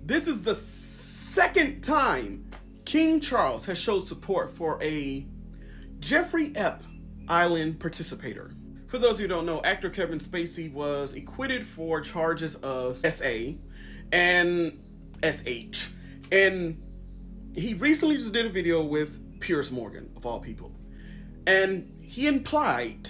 This is the second time King Charles has showed support for a Jeffrey Epstein Island participator. For those who don't know, actor Kevin Spacey was acquitted for charges of SA and SH. And he recently just did a video with Piers Morgan, of all people. And he implied,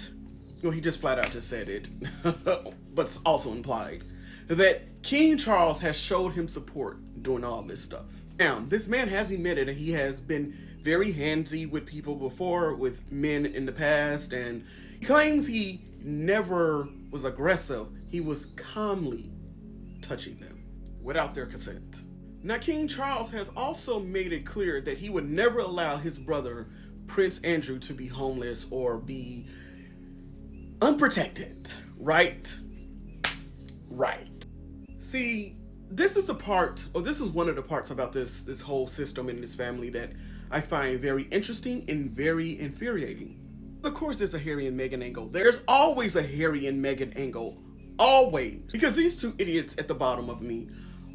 well, he just flat out just said it, but it's also implied, that King Charles has showed him support doing all this stuff. Now, this man has admitted that he has been very handsy with people before, with men in the past, and he claims he never was aggressive. He was calmly touching them without their consent. Now, King Charles has also made it clear that he would never allow his brother, Prince Andrew, to be homeless or be unprotected, right? Right. See, this is one of the parts about this whole system in this family that I find very interesting and very infuriating. Of course, there's a Harry and Meghan angle. There's always a Harry and Meghan angle. Always. Because these two idiots at the bottom of me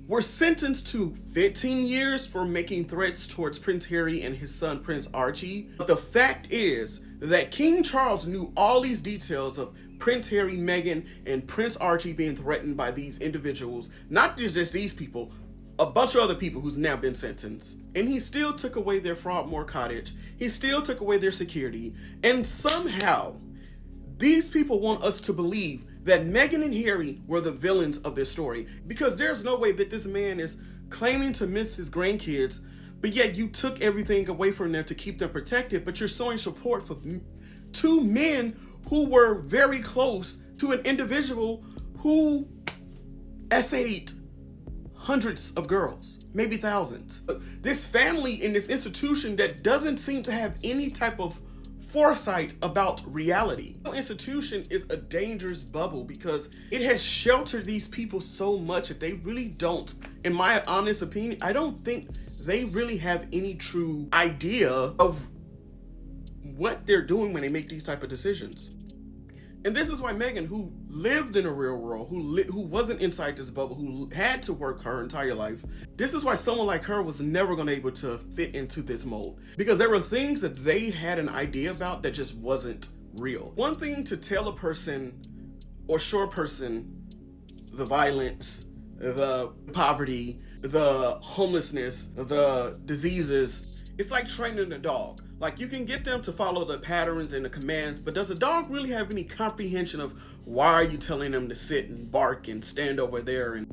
were sentenced to 15 years for making threats towards Prince Harry and his son Prince Archie. But the fact is that King Charles knew all these details of Prince Harry, Meghan, and Prince Archie being threatened by these individuals. Not just these people, a bunch of other people who's now been sentenced. And he still took away their Frogmore cottage. He still took away their security. And somehow, these people want us to believe that Meghan and Harry were the villains of this story. Because there's no way that this man is claiming to miss his grandkids, but yet you took everything away from them to keep them protected, but you're showing support for two men who were very close to an individual who SA'd hundreds of girls, maybe thousands. This family in this institution that doesn't seem to have any type of foresight about reality. The institution is a dangerous bubble because it has sheltered these people so much that they really don't, in my honest opinion, I don't think they really have any true idea of what they're doing when they make these type of decisions. And this is why Meghan, who lived in the real world, who wasn't inside this bubble, who had to work her entire life, this is why someone like her was never going to be able to fit into this mold. Because there were things that they had an idea about that just wasn't real. One thing to tell a person or show a person the violence, the poverty, the homelessness, the diseases, it's like training a dog. Like, you can get them to follow the patterns and the commands, but does a dog really have any comprehension of why are you telling them to sit and bark and stand over there? And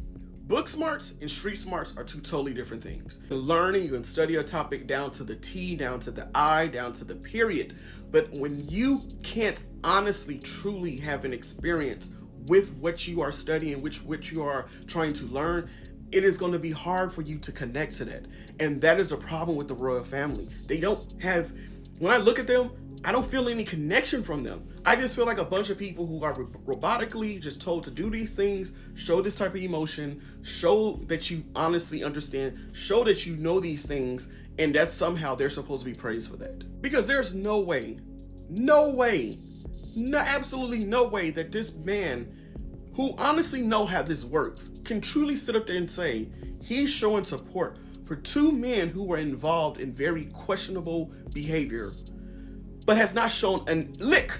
book smarts and street smarts are two totally different things. Learning, you can study a topic down to the T, down to the I, down to the period. But when you can't honestly, truly have an experience with what you are studying, which you are trying to learn, it is going to be hard for you to connect to that. And that is the problem with the royal family. They don't have, when I look at them, I don't feel any connection from them. I just feel like a bunch of people who are robotically just told to do these things, show this type of emotion, show that you honestly understand, show that you know these things, and that somehow they're supposed to be praised for that. Because there's no way, absolutely no way that this man, who honestly know how this works, can truly sit up there and say he's showing support for two men who were involved in very questionable behavior, but has not shown a lick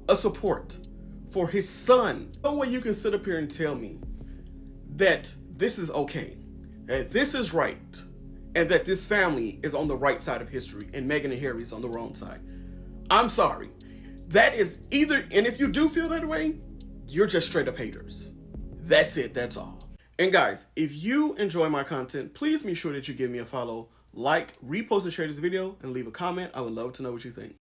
of support for his son. No way you can sit up here and tell me that this is okay, that this is right, and that this family is on the right side of history and Meghan and Harry is on the wrong side. I'm sorry. That is either, and if you do feel that way, you're just straight up haters. That's it, that's all. And guys, if you enjoy my content, please make sure that you give me a follow, like, repost and share this video, and leave a comment. I would love to know what you think.